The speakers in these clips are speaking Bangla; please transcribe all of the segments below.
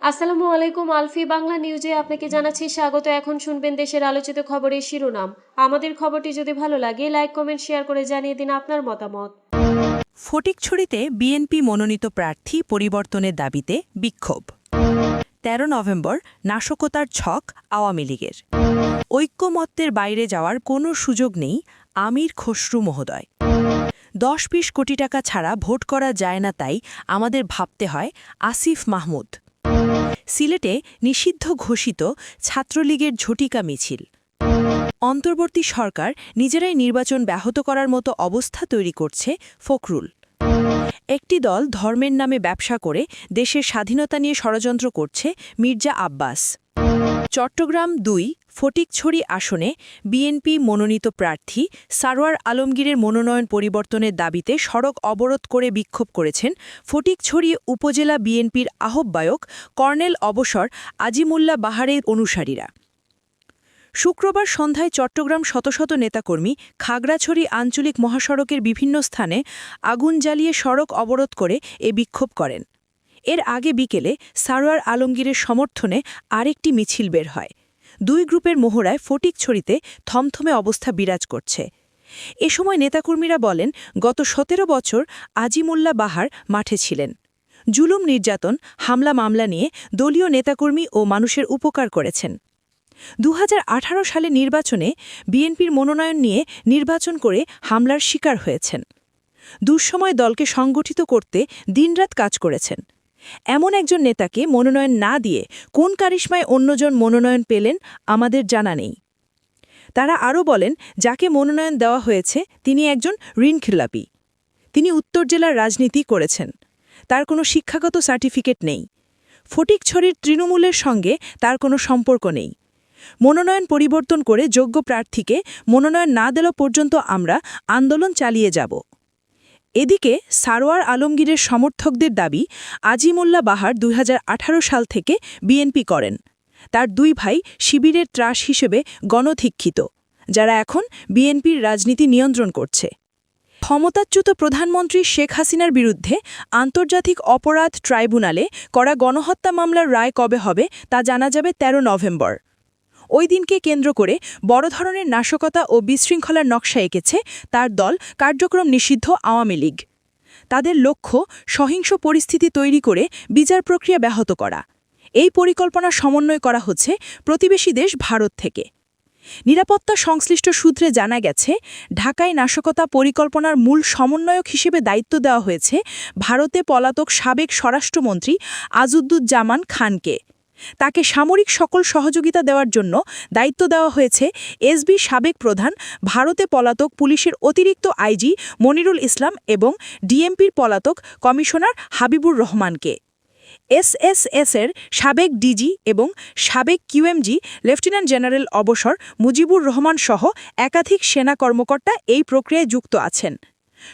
আসসালামু আলাইকুম। আলফি বাংলা নিউজে আপনাকে জানাচ্ছি স্বাগত। এখন শুনবেন দেশের আলোচিত খবরের শিরোনাম। আমাদের খবরটি যদি ভালো লাগে লাইক কমেন্ট শেয়ার করে জানিয়ে দিন আপনার মতামত। ফটিকছড়িতে বিএনপি মনোনীত প্রার্থী পরিবর্তনের দাবিতে বিক্ষোভ। ১৩ নভেম্বর নাশকতার ছক আওয়ামী লীগের। ঐক্যমত্যের বাইরে যাওয়ার কোনো সুযোগ নেই আমির খসরু মহোদয়। ১০-২০ কোটি টাকা ছাড়া ভোট করা যায় না, তাই আমাদের ভাবতে হয় আসিফ মাহমুদ। সিলেটে নিষিদ্ধ ঘোষিত ছাত্রলীগের ঝটিকা মিছিল। অন্তর্বর্তী সরকার নিজেরাই নির্বাচন ব্যাহত করার মতো অবস্থা তৈরি করছে ফখরুল। একটি দল ধর্মের নামে ব্যবসা করে দেশের স্বাধীনতা নিয়ে ষড়যন্ত্র করছে মির্জা আব্বাস। চট্টগ্রাম ২ ফটিকছড়ি আসনে বিএনপি মনোনীত প্রার্থী সারোয়ার আলমগীরের মনোনয়ন পরিবর্তনের দাবিতে সড়ক অবরোধ করে বিক্ষোভ করেছেন ফটিকছড়ি উপজেলা বিএনপির আহ্বায়ক কর্নেল অবসর আজিমুল্লাহ বাহারের অনুসারীরা। শুক্রবার সন্ধ্যায় চট্টগ্রাম শত শত নেতাকর্মী খাগড়াছড়ি আঞ্চলিক মহাসড়কের বিভিন্ন স্থানে আগুন জ্বালিয়ে সড়ক অবরোধ করে এ বিক্ষোভ করেন। এর আগে বিকেলে সারোয়ার আলমগীরের সমর্থনে আরেকটি মিছিল বের হয়। দুই গ্রুপের মোহরায় ফটিকছড়িতে থমথমে অবস্থা বিরাজ করছে। এ সময় নেতাকর্মীরা বলেন, গত ১৭ বছর আজিমুল্লাহ বাহার মাঠে ছিলেন। জুলুম, নির্যাতন, হামলা মামলা নিয়ে দলীয় নেতাকর্মী ও মানুষের উপকার করেছেন। ২০১৮ সালে নির্বাচনে বিএনপির মনোনয়ন নিয়ে নির্বাচন করে হামলার শিকার হয়েছেন। দুঃসময় দলকে সংগঠিত করতে দিনরাত কাজ করেছেন। এমন একজন নেতাকে মনোনয়ন না দিয়ে কোন কারিশমায় অন্যজন মনোনয়ন পেলেন আমাদের জানা নেই। তারা আরও বলেন, যাকে মনোনয়ন দেওয়া হয়েছে তিনি একজন ঋণখেলাপি। তিনি উত্তর জেলার রাজনীতি করেছেন। তার কোনো শিক্ষাগত সার্টিফিকেট নেই। ফটিকছড়ির তৃণমূলের সঙ্গে তার কোনো সম্পর্ক নেই। মনোনয়ন পরিবর্তন করে যোগ্য প্রার্থীকে মনোনয়ন না দেওয়া পর্যন্ত আমরা আন্দোলন চালিয়ে যাব। এদিকে সারোয়ার আলমগীরের সমর্থকদের দাবি, আজিমুল্লাহ বাহার ২০১৮ সাল থেকে বিএনপি করেন। তার দুই ভাই শিবিরের ত্রাস হিসেবে গণধিক্ষিত, যারা এখন বিএনপির রাজনীতি নিয়ন্ত্রণ করছে। ক্ষমতাচ্যুত প্রধানমন্ত্রী শেখ হাসিনার বিরুদ্ধে আন্তর্জাতিক অপরাধ ট্রাইব্যুনালে করা গণহত্যা মামলার রায় কবে হবে তা জানা যাবে ১৩ নভেম্বর। ওই দিনকে কেন্দ্র করে বড় ধরনের নাশকতা ও বিশৃঙ্খলার নকশা এঁকেছে তার দল কার্যক্রম নিষিদ্ধ আওয়ামী লীগ। তাদের লক্ষ্য সহিংস পরিস্থিতি তৈরি করে বিচার প্রক্রিয়া ব্যাহত করা। এই পরিকল্পনা সমন্বয় করা হচ্ছে প্রতিবেশী দেশ ভারত থেকে। নিরাপত্তা সংশ্লিষ্ট সূত্রে জানা গেছে, ঢাকায় নাশকতা পরিকল্পনার মূল সমন্বয়ক হিসেবে দায়িত্ব দেওয়া হয়েছে ভারতে পলাতক সাবেক স্বরাষ্ট্রমন্ত্রী আজুদ্দুজ্জামান খানকে। তাকে সামরিক সকল সহযোগিতা দেওয়ার জন্য দায়িত্ব দেওয়া হয়েছে এসবি সাবেক প্রধান, ভারতে পলাতক পুলিশের অতিরিক্ত আইজি মনিরুল ইসলাম এবং ডিএমপির পলাতক কমিশনার হাবিবুর রহমানকে। এসএসএসের সাবেক ডিজি এবং সাবেক কিউএমজি লেফটেন্যান্ট জেনারেল অবসর মুজিবুর রহমান সহ একাধিক সেনা কর্মকর্তা এই প্রক্রিয়ায় যুক্ত আছেন।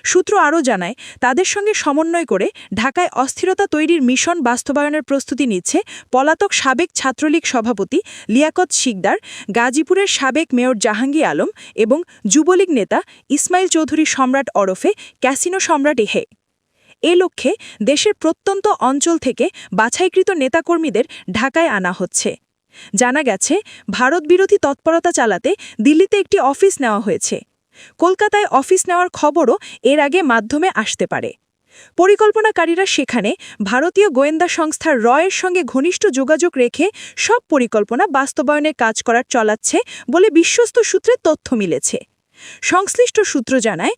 সূত্র আরও জানায়, তাদের সঙ্গে সমন্বয় করে ঢাকায় অস্থিরতা তৈরির মিশন বাস্তবায়নের প্রস্তুতি নিচ্ছে পলাতক সাবেক ছাত্রলীগ সভাপতি লিয়াকত শিকদার, গাজীপুরের সাবেক মেয়র জাহাঙ্গীর আলম এবং যুবলীগ নেতা ইসমাইল চৌধুরী সম্রাট ওরফে ক্যাসিনো সম্রাট ইহে। এ লক্ষ্যে দেশের প্রত্যন্ত অঞ্চল থেকে বাছাইকৃত নেতাকর্মীদের ঢাকায় আনা হচ্ছে। জানা গেছে, ভারত বিরোধী তৎপরতা চালাতে দিল্লিতে একটি অফিস নেওয়া হয়েছে। কলকাতায় অফিস নেওয়ার খবরও এর আগে মাধ্যমে আসতে পারে। পরিকল্পনাকারীরা সেখানে ভারতীয় গোয়েন্দা সংস্থা রয়ের সঙ্গে ঘনিষ্ঠ যোগাযোগ রেখে সব পরিকল্পনা বাস্তবায়নের কাজ করার চালাচ্ছে বলে বিশ্বস্ত সূত্রে তথ্য মিলেছে। সংশ্লিষ্ট সূত্র জানায়,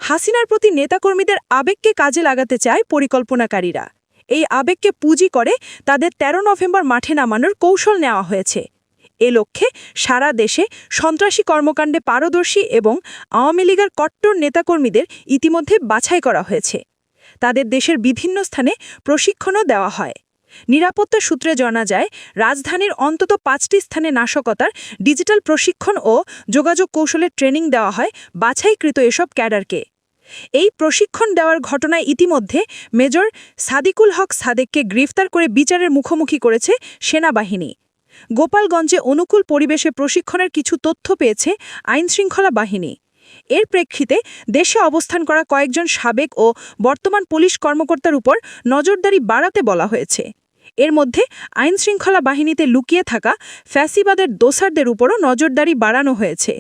হাসিনার প্রতি নেতাকর্মীদের আবেগকে কাজে লাগাতে চায় পরিকল্পনাকারীরা। এই আবেগকে পুঁজি করে তাদের ১৩ নভেম্বর মাঠে নামানোর কৌশল নেওয়া হয়েছে। এ লক্ষ্যে সারা দেশে সন্ত্রাসী কর্মকাণ্ডে পারদর্শী এবং আওয়ামী লীগের কট্টর নেতাকর্মীদের ইতিমধ্যে বাছাই করা হয়েছে। তাদের দেশের বিভিন্ন স্থানে প্রশিক্ষণও দেওয়া হয়। নিরাপত্তা সূত্রে জানা যায়, রাজধানীর অন্তত ৫টি স্থানে নাশকতার ডিজিটাল প্রশিক্ষণ ও যোগাযোগ কৌশলের ট্রেনিং দেওয়া হয় বাছাইকৃত এসব ক্যাডারকে। এই প্রশিক্ষণ দেওয়ার ঘটনায় ইতিমধ্যে মেজর সাদিকুল হক সাদেককে গ্রেফতার করে বিচারের মুখোমুখি করেছে সেনাবাহিনী। গোপালগঞ্জে অনুকূল পরিবেশে প্রশিক্ষণের কিছু তথ্য পেয়েছে আইনশৃঙ্খলা বাহিনী। এর প্রেক্ষিতে দেশে অবস্থান করা কয়েকজন সাবেক ও বর্তমান পুলিশ কর্মকর্তার উপর নজরদারি বাড়াতে বলা হয়েছে। এর মধ্যে আইনশৃঙ্খলা বাহিনীতে লুকিয়ে থাকা ফ্যাসিবাদের দোসরদের উপরও নজরদারি বাড়ানো হয়েছে।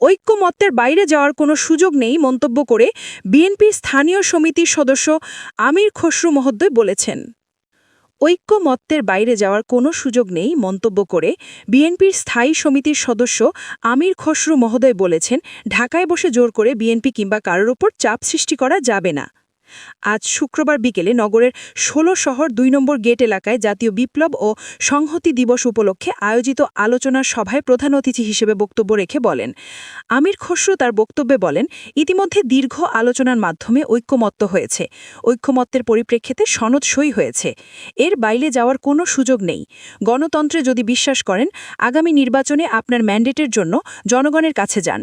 ঐক্যমত্যের বাইরে যাওয়ার কোনো সুযোগ নেই মন্তব্য করে বিএনপির স্থানীয় সমিতির সদস্য আমির খসরু মহোদয় বলেছেন। ঐক্যমত্যের বাইরে যাওয়ার কোনো সুযোগ নেই মন্তব্য করে বিএনপির স্থায়ী সমিতির সদস্য আমির খসরু মহোদয় বলেছেন, ঢাকায় বসে জোর করে বিএনপি কিংবা কারোর ওপর চাপ সৃষ্টি করা যাবে না। আজ শুক্রবার বিকেলে নগরের ১৬ শহর ২ নম্বর গেট এলাকায় জাতীয় বিপ্লব ও সংহতি দিবস উপলক্ষে আয়োজিত আলোচনার সভায় প্রধান অতিথি হিসেবে বক্তব্য রেখে বলেন, আমির খসরু তার বক্তব্যে বলেন, ইতিমধ্যে দীর্ঘ আলোচনার মাধ্যমে ঐক্যমত্য হয়েছে। ঐক্যমত্যের পরিপ্রেক্ষিতে সনদ সই হয়েছে। এর বাইরে যাওয়ার কোনো সুযোগ নেই। গণতন্ত্রে যদি বিশ্বাস করেন, আগামী নির্বাচনে আপনার ম্যান্ডেটের জন্য জনগণের কাছে যান।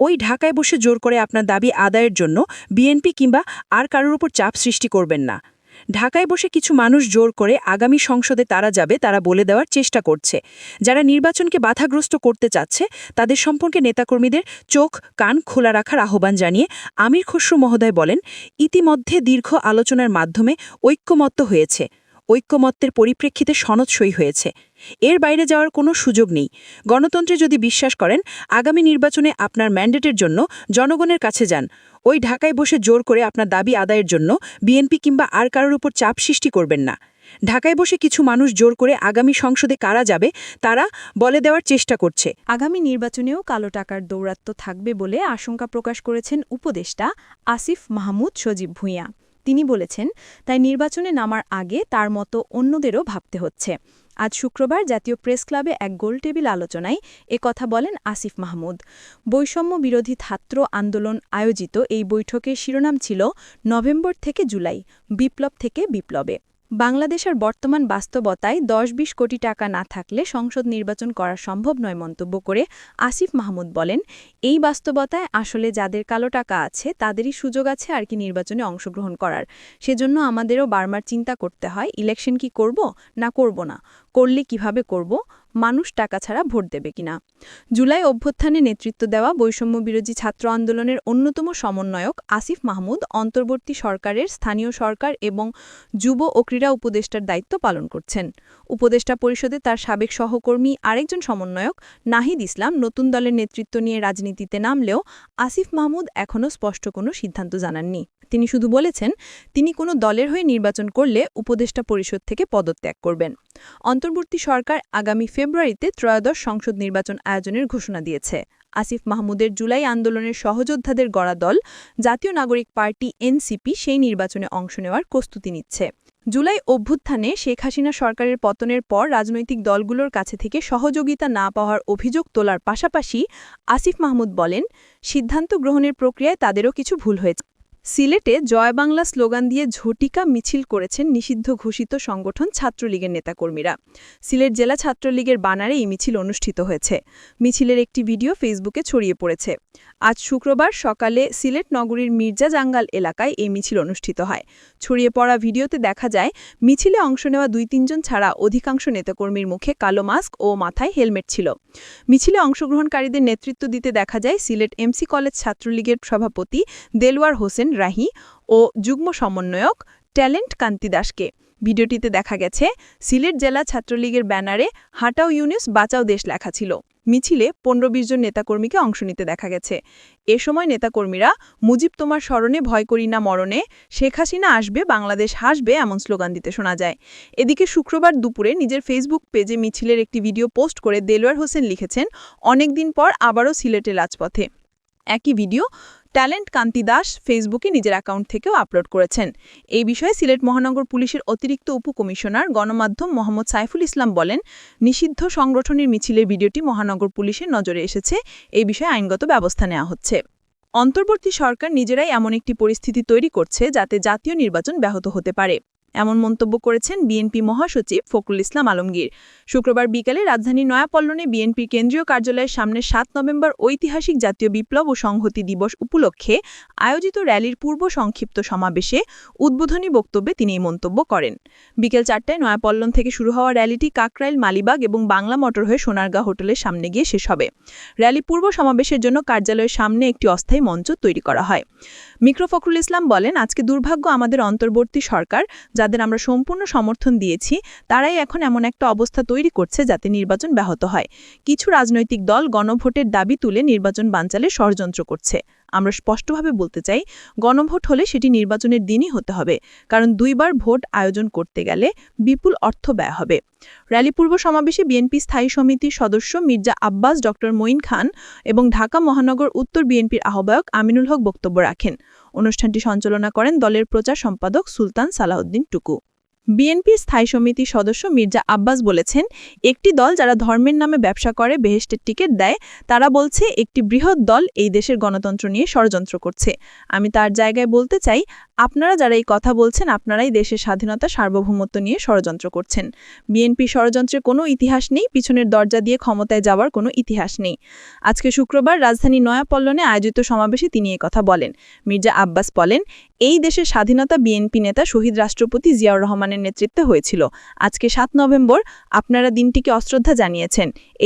ওই ঢাকায় বসে জোর করে আপনার দাবি আদায়ের জন্য বিএনপি কিংবা আর কারোর উপর চাপ সৃষ্টি করবেন না। ঢাকায় বসে কিছু মানুষ জোর করে আগামী সংসদে তারা যাবে তারা বলে দেওয়ার চেষ্টা করছে। যারা নির্বাচনকে বাধাগ্রস্ত করতে চাচ্ছে তাদের সম্পর্কে নেতাকর্মীদের চোখ কান খোলা রাখার আহ্বান জানিয়ে আমির খসরু মহোদয় বলেন, ইতিমধ্যে দীর্ঘ আলোচনার মাধ্যমে ঐক্যমত্য হয়েছে। ঐক্যমত্যের পরিপ্রেক্ষিতে সনদ সই হয়েছে। এর বাইরে যাওয়ার কোনো সুযোগ নেই। গণতন্ত্রে যদি বিশ্বাস করেন, আগামী নির্বাচনে আপনার ম্যান্ডেটের জন্য জনগণের কাছে যান। ওই ঢাকায় বসে জোর করে আপনার দাবি আদায়ের জন্য বিএনপি কিংবা আর কারোর উপর চাপ সৃষ্টি করবেন না। ঢাকায় বসে কিছু মানুষ জোর করে আগামী সংসদে কারা যাবে তারা বলে দেওয়ার চেষ্টা করছে। আগামী নির্বাচনেও কালো টাকার দৌরাত্ম্য থাকবে বলে আশঙ্কা প্রকাশ করেছেন উপদেষ্টা আসিফ মাহমুদ সজীব ভূঁইয়া। তিনি বলেছেন, তাই নির্বাচনে নামার আগে তার মতো অন্যদেরও ভাবতে হচ্ছে। আজ শুক্রবার জাতীয় প্রেস ক্লাবে এক গোলটেবিল আলোচনায় কথা বলেন আসিফ মাহমুদ। বৈষম্য বিরোধী ছাত্র আন্দোলন আয়োজিত এই বৈঠকের শিরোনাম ছিল নভেম্বর থেকে জুলাই, বিপ্লব থেকে বিপ্লবে। বাংলাদেশের বর্তমান বাস্তবতায় ১০-২০ কোটি টাকা না থাকলে সংসদ নির্বাচন করা সম্ভব নয় মন্তব্য করে আসিফ মাহমুদ বলেন, এই বাস্তবতায় আসলে যাদের কালো টাকা আছে তাদেরই সুযোগ আছে আর কি নির্বাচনে অংশগ্রহণ করার। সেজন্য আমাদেরও বারবার চিন্তা করতে হয়, ইলেকশন কি করব না করব না, করলে কিভাবে করব, মানুষ টাকা ছাড়া ভোট দেবে কিনা। জুলাই অভ্যুত্থানে নেতৃত্ব দেওয়া বৈষম্য বিরোধী ছাত্র আন্দোলনের অন্যতম সমন্বয়ক আসিফ মাহমুদ অন্তর্বর্তী সরকারের স্থানীয় সরকার এবং যুব ও ক্রীড়া উপদেষ্টার দায়িত্ব পালন করছেন। উপদেষ্টা পরিষদে তার সাবেক সহকর্মী আরেকজন সমন্বয়ক নাহিদ ইসলাম নতুন দলের নেতৃত্ব নিয়ে রাজনীতিতে নামলেও আসিফ মাহমুদ এখনও স্পষ্ট কোনো সিদ্ধান্ত জানাননি। তিনি শুধু বলেছেন, তিনি কোনো দলের হয়ে নির্বাচন করলে উপদেষ্টা পরিষদ থেকে পদত্যাগ করবেন। অন্তর্বর্তী সরকার আগামী ফেব্রুয়ারিতে ত্রয়োদশ সংসদ নির্বাচন আয়োজনের ঘোষণা দিয়েছে। আসিফ মাহমুদের জুলাই আন্দোলনের সহযোদ্ধাদের গড়া দল জাতীয় নাগরিক পার্টি এনসিপি সেই নির্বাচনে অংশ নেওয়ার প্রস্তুতি নিচ্ছে। জুলাই অভ্যুত্থানে শেখ হাসিনা সরকারের পতনের পর রাজনৈতিক দলগুলোর কাছে থেকে সহযোগিতা না পাওয়ার অভিযোগ তোলার পাশাপাশি আসিফ মাহমুদ বলেন, সিদ্ধান্ত গ্রহণের প্রক্রিয়ায় তাদেরও কিছু ভুল হয়েছে। সিলেটে জয় বাংলা স্লোগান দিয়ে ঝটিকা মিছিল করেছেন নিষিদ্ধ ঘোষিত সংগঠন ছাত্রলীগের নেতাকর্মীরা। সিলেট জেলা ছাত্রলীগের বানারে এই মিছিল অনুষ্ঠিত হয়েছে। মিছিলের একটি ভিডিও ফেসবুকে ছড়িয়ে পড়েছে। আজ শুক্রবার সকালে সিলেট নগরীর মির্জা জাঙ্গাল এলাকায় এই মিছিল অনুষ্ঠিত হয়। ছড়িয়ে পড়া ভিডিওতে দেখা যায়, মিছিলে অংশ নেওয়া ২-৩ জন ছাড়া অধিকাংশ নেতাকর্মীর মুখে কালো মাস্ক ও মাথায় হেলমেট ছিল। মিছিলে অংশগ্রহণকারীদের নেতৃত্ব দিতে দেখা যায় সিলেট এমসি কলেজ ছাত্রলীগের সভাপতি দেলওয়ার হোসেন রাহি ও যুগ্ম সমন্বয়ক ট্যালেন্ট কান্তি দাসকে। ভিডিওটিতে দেখা গেছে, সিলেট জেলা ছাত্রলীগের ব্যানারে হাঁটাও ইউনিস বাঁচাও দেশ লেখা ছিল। মিছিলে ১৫-২০ জন নেতাকর্মীকে অংশ নিতে দেখা গেছে। এ সময় নেতাকর্মীরা মুজিব তোমার স্মরণে ভয় করি না মরণে, শেখ হাসিনা আসবে বাংলাদেশ হাসবে এমন স্লোগান দিতে শোনা যায়। এদিকে শুক্রবার দুপুরে নিজের ফেসবুক পেজে মিছিলের একটি ভিডিও পোস্ট করে দেলওয়ার হোসেন লিখেছেন, অনেকদিন পর আবারও সিলেটে রাজপথে। একই ভিডিও ট্যালেন্ট কান্তি দাস ফেসবুকে নিজের অ্যাকাউন্ট থেকেও আপলোড করেছেন। এই বিষয়ে সিলেট মহানগর পুলিশের অতিরিক্ত উপকমিশনার গণমাধ্যম মোহাম্মদ সাইফুল ইসলাম বলেন, নিষিদ্ধ সংগঠনের মিছিলের ভিডিওটি মহানগর পুলিশের নজরে এসেছে। এই বিষয়ে আইনগত ব্যবস্থা নেওয়া হচ্ছে। অন্তর্বর্তী সরকার নিজেরাই এমন একটি পরিস্থিতি তৈরি করছে যাতে জাতীয় নির্বাচন ব্যাহত হতে পারে, এমন মন্তব্য করেছেন বিএনপি মহাসচিব ফখরুল ইসলাম আলমগীর। শুক্রবার বিকালে রাজধানীর নয়াপল্টনে বিএনপির কেন্দ্রীয় কার্যালয়ের সামনে ৭ নভেম্বর ঐতিহাসিক জাতীয় বিপ্লব ও সংহতি দিবস উপলক্ষে আয়োজিত র্যালির পূর্ব সংক্ষিপ্ত সমাবেশে উদ্বোধনী বক্তব্যে তিনি এই মন্তব্য করেন। বিকেল ৪টায় নয়াপল্টন থেকে শুরু হওয়া র্যালিটি কাকরাইল, মালিবাগ এবং বাংলা মোটর হয়ে সোনারগাঁ হোটেলের সামনে গিয়ে শেষ হবে। র্যালি পূর্ব সমাবেশের জন্য কার্যালয়ের সামনে একটি অস্থায়ী মঞ্চ তৈরি করা হয়। মিক্রো ফখরুল ইসলাম বলেন, আজকে দুর্ভাগ্য আমাদের অন্তর্বর্তী সরকার, যাদের যাদের আমরা সম্পূর্ণ সমর্থন দিয়েছি তারাই এখন এমন একটা অবস্থা তৈরি করছে যাতে নির্বাচন ব্যাহত হয়। কিছু রাজনৈতিক দল গণভোটের দাবি তুলে নির্বাচন বানচালে ষড়যন্ত্র করছে। আমরা স্পষ্টভাবে বলতে চাই, গণভোট হলে সেটি নির্বাচনের দিনই হতে হবে, কারণ 2বার ভোট আয়োজন করতে গেলে বিপুল অর্থ ব্যয় হবে। র্যালি পূর্ব সমাবেশে বিএনপি স্থায়ী সমিতির সদস্য মির্জা আব্বাস, ড. মঈন খান এবং ঢাকা মহানগর উত্তর বিএনপির আহ্বায়ক আমিনুল হক বক্তব্য রাখেন। অনুষ্ঠানটি সঞ্চালনা করেন দলের প্রচার সম্পাদক সুলতান সালাউদ্দিন টুকু। বিএনপির স্থায়ী সমিতির সদস্য মির্জা আব্বাস বলেছেন, একটি দল যারা ধর্মের নামে ব্যবসা করে বেহেশতের টিকিট দেয়, তারা বলছে একটি বৃহৎ দল এই দেশের গণতন্ত্র নিয়ে ষড়যন্ত্র করছে। আমি তার জায়গায় বলতে চাই, আপনারা যারা এই কথা বলছেন আপনারাই দেশের স্বাধীনতা সার্বভৌমত্ব নিয়ে ষড়যন্ত্র করছেন। বিএনপি ষড়যন্ত্রের কোনো ইতিহাস নেই, পিছনের দরজা দিয়ে ক্ষমতায় যাওয়ার কোনো ইতিহাস নেই। আজকে শুক্রবার রাজধানী নয়াপল্টনে আয়োজিত সমাবেশে তিনি এই কথা বলেন। মির্জা আব্বাস বলেন, এই দেশের স্বাধীনতা বিএনপি নেতা শহীদ রাষ্ট্রপতি জিয়াউর রহমানের নেতৃত্বে হয়েছিল। আজকে 7 নভেম্বর আপনারা দিনটিকে অশ্রদ্ধা জানিয়েছেন। এই